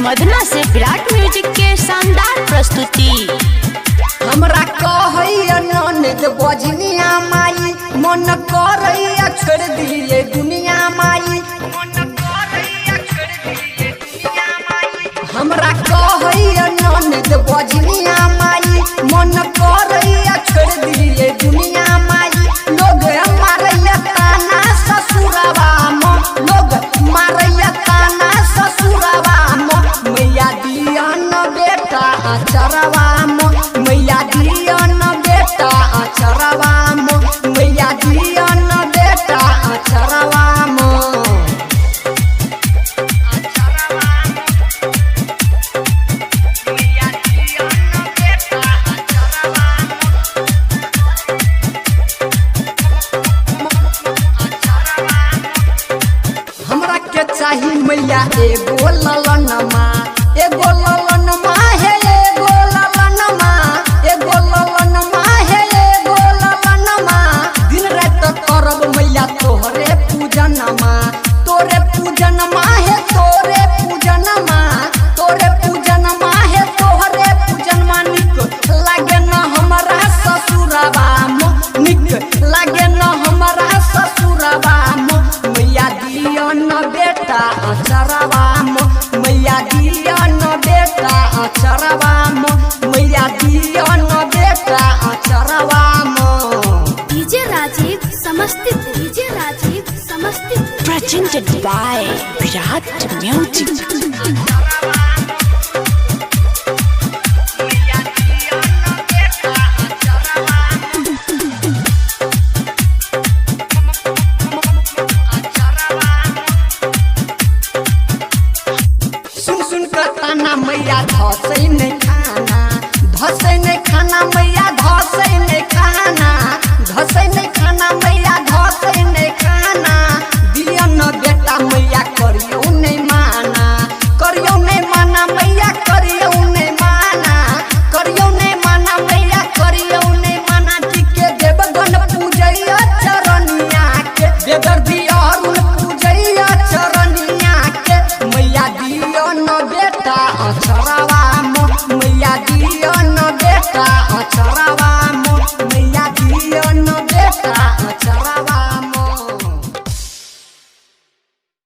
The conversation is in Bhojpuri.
मधना से विराट म्यूजिक के शानदार प्रस्तुति। हमरा कहैया ननद बजनिया माई मन करैया छोड़ दिए दुनिया माई। हमरा कहैया ननद बजनिया माई मन करैया छोड़ दिए दुनिया माई। लोग मारैया ताना ससुरवा में, लोग मारैया ताना ससुरवा में। मैया दिया न बेटा अचरवा में, मैया दिया न बेटा अचरवा में, मैया दिया न बेटा अचरवा में। हमरा के चाही मैया एगो ललनमा, एगो ललनमा है एगो ललनमा, एगो ललनमा है एगो ललनमा। दिन रात करब मैया तोहरे पूजनमा, तोरे पूजनमा है तोरे पूजनमा, तोरे पूजनमा है तोहरे पूजनमा। निक लागे न हमरा ससुरवा में, निक लागे न हमरा ससुरवा में। मैया दिया न बेटा अचरवा में, मैया दिया न बेटा अचरवा में, मैया दिया न बेटा अचरवा में। DJ Rajiv Samastipur, DJ Rajiv Samastipur. Presented by Virat Music।